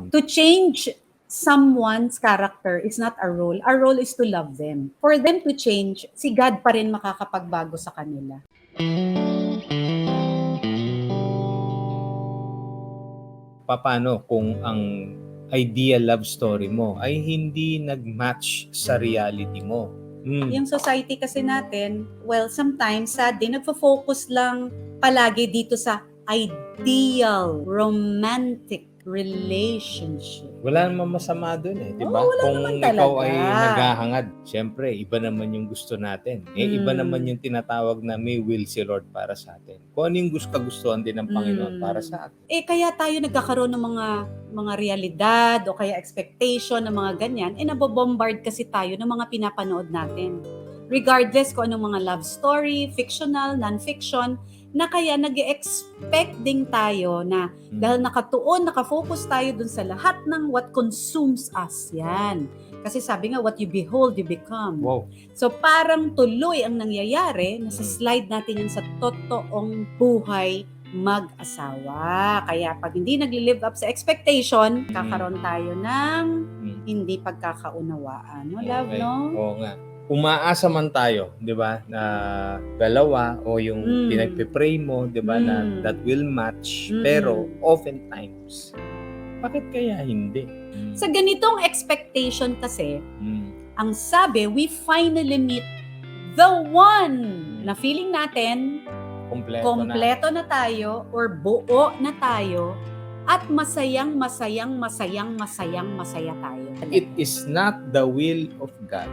become. To change someone's character is not our role. Our role is to love them. For them to change, si God pa rin makakapagbago sa kanila. Paano kung ang ideal love story mo ay hindi nag-match sa reality mo? Yung society kasi natin, well, sometimes sadly, nagfo-focus lang palagi dito sa ideal romantic relationship. Wala namang masama dun eh, di ba? Oo, wala Kung naman ikaw talaga. ay naghahangad, syempre, iba naman yung gusto natin. Iba naman yung tinatawag na may will si Lord para sa atin. Kung ano yung kagustuhan din ng Panginoon para sa atin. Kaya tayo nagkakaroon ng mga realidad o kaya expectation ng mga ganyan, nabobombard kasi tayo ng mga pinapanood natin. Regardless kung anong mga love story, fictional, non-fiction, na kaya nag-expect din tayo na dahil nakatuon, nakafocus tayo dun sa lahat ng what consumes us. Yan. Kasi sabi nga, what you behold, you become. Wow. So parang tuloy ang nangyayari, nasa slide natin yan sa totoong buhay mag-asawa. Kaya pag hindi nag-live up sa expectation, kakaroon tayo ng hindi pagkakaunawaan. No, love, no? Oo nga. Umaasa man tayo, 'di ba, na dalawa o yung pinagpe-pray mo, 'di ba, na that will match. Pero oftentimes, bakit kaya hindi? Sa ganitong expectation kasi, ang sabi, we finally meet the one na feeling natin kompleto na tayo or buo na tayo at masaya tayo. It is not the will of God.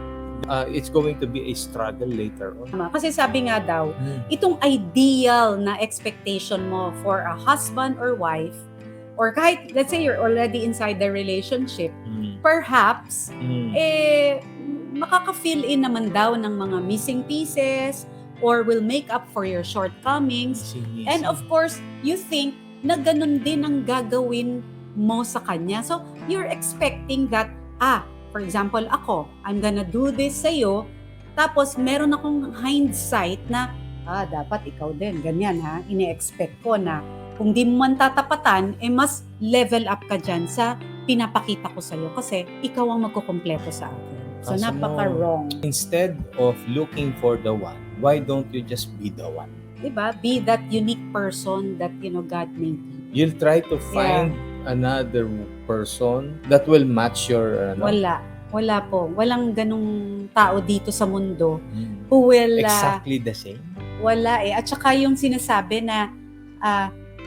It's going to be a struggle later on. Kasi sabi nga daw, itong ideal na expectation mo for a husband or wife, or kahit, let's say you're already inside the relationship, perhaps, makaka-fill in naman daw ng mga missing pieces, or will make up for your shortcomings. And of course, you think na ganun din ang gagawin mo sa kanya. So, you're expecting that, for example, ako, I'm gonna do this sa'yo, tapos meron akong hindsight na, dapat ikaw din, ganyan ha, ine-expect ko na kung di mo man tatapatan, mas level up ka dyan sa pinapakita ko sa'yo kasi ikaw ang magkukumpleto sa akin. So, napaka-wrong. Instead of looking for the one, why don't you just be the one? Diba? Be that unique person that, God made you. You'll try to find another person that will match your... Wala po. Walang ganung tao dito sa mundo who will... exactly the same? Wala eh. At saka yung sinasabi na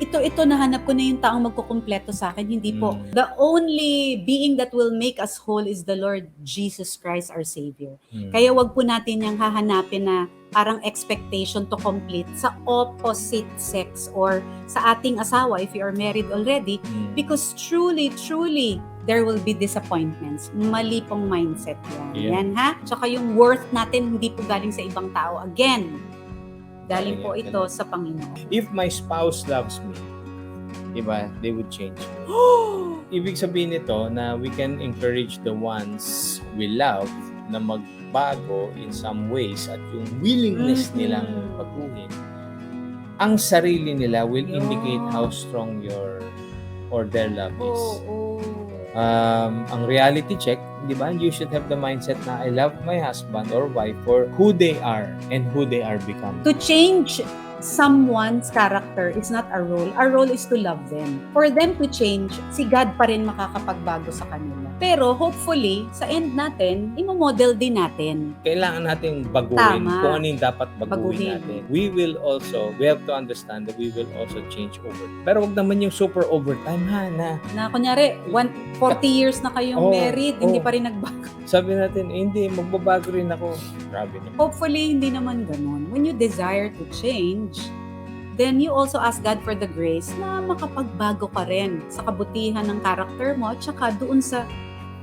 ito nahanap ko na yung taong magkukumpleto sa akin. Hindi po. The only being that will make us whole is the Lord Jesus Christ, our Savior. Kaya wag po natin yung hahanapin na parang expectation to complete sa opposite sex or sa ating asawa if you are married already, because truly, there will be disappointments. Mali pong mindset yan. Yan ha? Tsaka yung worth natin hindi po galing sa ibang tao. Again, galing po ito sa Panginoon. If my spouse loves me, diba, they would change me. Ibig sabihin nito na we can encourage the ones we love na magbago in some ways at yung willingness nilang baguhin. Ang sarili nila will indicate how strong their love is. Ang reality check, di ba? You should have the mindset na I love my husband or wife for who they are and who they are becoming. To change someone's character is not our role. Our role is to love them. For them to change, si God pa rin makakapagbago sa kanila. Pero hopefully, sa end natin, imo-model din natin. Kailangan nating baguhin kung ano yung dapat baguhin natin. We have to understand that we will also change over. Pero wag naman yung super overtime na kunyari, 40 years na kayong married, hindi pa rin nagbago. Sabi natin, hindi, magbabago rin ako. Grabe naman. Hopefully, hindi naman ganun. When you desire to change, then you also ask God for the grace na makapagbago ka rin sa kabutihan ng character mo at saka doon sa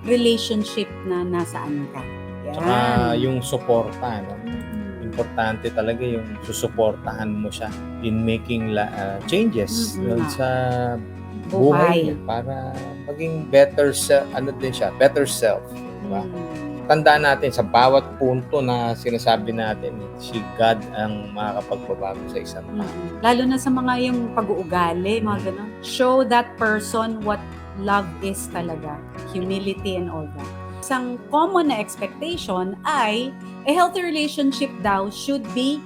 relationship na nasaan ka. Yan. Saka yung suporta, no? Importante talaga yung susuportahan mo siya in making changes sa buhay niya para maging better self, diba? Tandaan natin sa bawat punto na sinasabi natin, si God ang makakapagbabago sa isang tao. Lalo na sa mga yung pag-uugali, mga ganun. Show that person what love is talaga. Humility and all that. Isang common na expectation ay a healthy relationship daw should be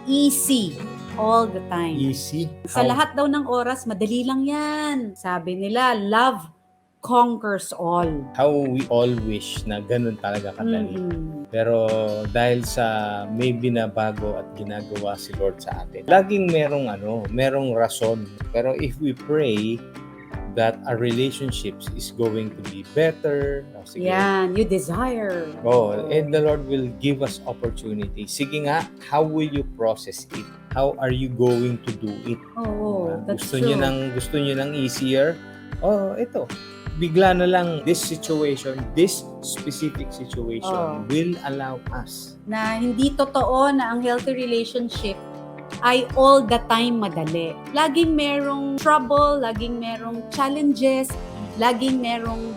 easy all the time. Easy. Sa lahat daw ng oras, madali lang yan. Sabi nila, love conquers all. How we all wish na ganun talaga kadali. Mm-mm. Pero dahil sa may binabago at ginagawa si Lord sa atin, laging merong rason. Pero if we pray that our relationships is going to be better, Yan, you desire. and the Lord will give us opportunity. Sige nga, how will you process it? How are you going to do it? That's gusto true. Gusto niyo ng easier? Ito. Bigla na lang this specific situation will allow us. Na hindi totoo na ang healthy relationship ay all the time madali. Laging merong trouble, laging merong challenges, laging merong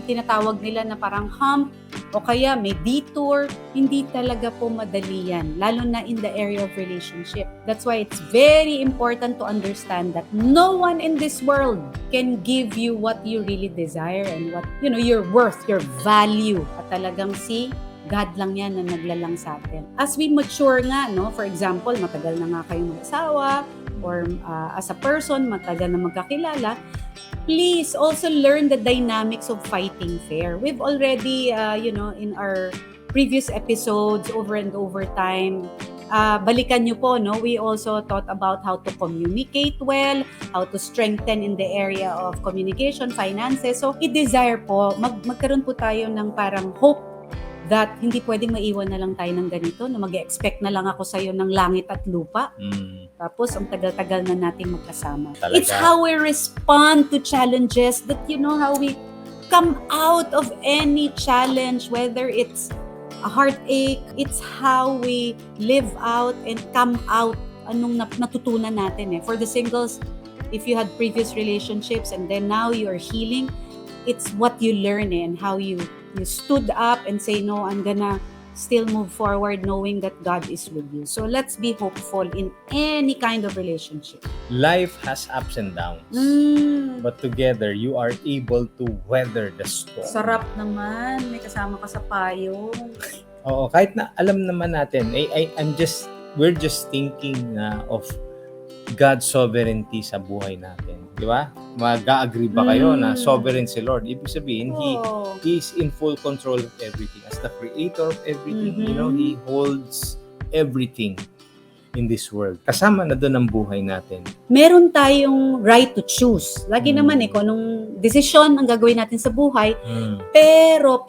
tinatawag nila na parang hump, o kaya may detour. Hindi talaga po madali yan, lalo na in the area of relationship. That's why it's very important to understand that no one in this world can give you what you really desire and what, your worth, your value. At talagang si God lang yan na naglalang sa atin. As we mature nga, for example, matagal na nga kayong mag-asawa, or as a person, matagal na magkakilala, please also learn the dynamics of fighting fair. We've already, in our previous episodes, over and over time, balikan nyo po, we also thought about how to communicate well, how to strengthen in the area of communication, finances. So, i-desire po, magkaroon po tayo ng parang hope that hindi pwedeng maiwan na lang tayo ng ganito, na mag-expect na lang ako sa'yo ng langit at lupa. Tapos, ang tagal-tagal na nating magkasama. Talaga. It's how we respond to challenges, that how we come out of any challenge, whether it's a heartache, it's how we live out and come out anong natutunan natin. For the singles, if you had previous relationships and then now you are healing, it's what you learn and how you stood up and say, no, I'm gonna still move forward knowing that God is with you. So let's be hopeful in any kind of relationship. Life has ups and downs. But together, you are able to weather the storm. Sarap naman. May kasama ka sa payong. Oo, kahit na alam naman natin, we're just thinking of God's sovereignty sa buhay natin. Di ba? Mag-agree ba kayo na sovereign si Lord? Ibig sabihin, He is in full control of everything. As the creator of everything, He holds everything in this world. Kasama na doon ang buhay natin. Meron tayong right to choose. Lagi naman kung anong desisyon ang gagawin natin sa buhay. Pero,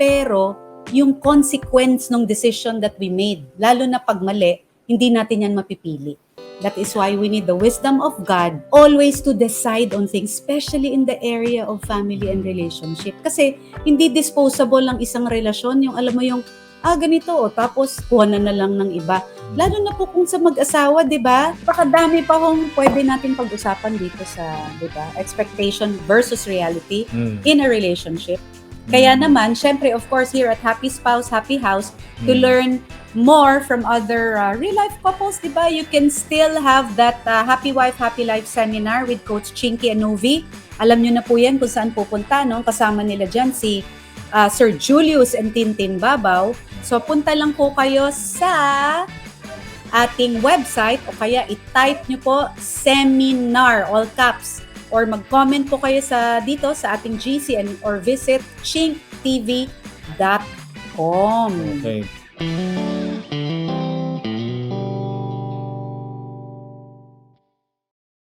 yung consequence ng decision that we made, lalo na pag mali, hindi natin yan mapipili. That is why we need the wisdom of God always to decide on things, especially in the area of family and relationship. Kasi hindi disposable ang isang relasyon, yung alam mo yung, ganito, tapos kuha na lang ng iba. Lalo na po kung sa mag-asawa, di ba? Pakadami pa kung pwede natin pag-usapan dito sa, di ba, expectation versus reality in a relationship. Kaya naman, syempre, of course, here at Happy Spouse, Happy House, to learn more from other real-life couples, di ba? You can still have that Happy Wife, Happy Life seminar with Coach Chinky and Novi. Alam nyo na po yan kung saan pupunta, no? Kasama nila dyan si Sir Julius and Tintin Babaw. So, punta lang po kayo sa ating website o kaya i-type nyo po seminar, all caps. Or mag-comment po kayo dito sa ating GC or visit chinktv.com. Okay.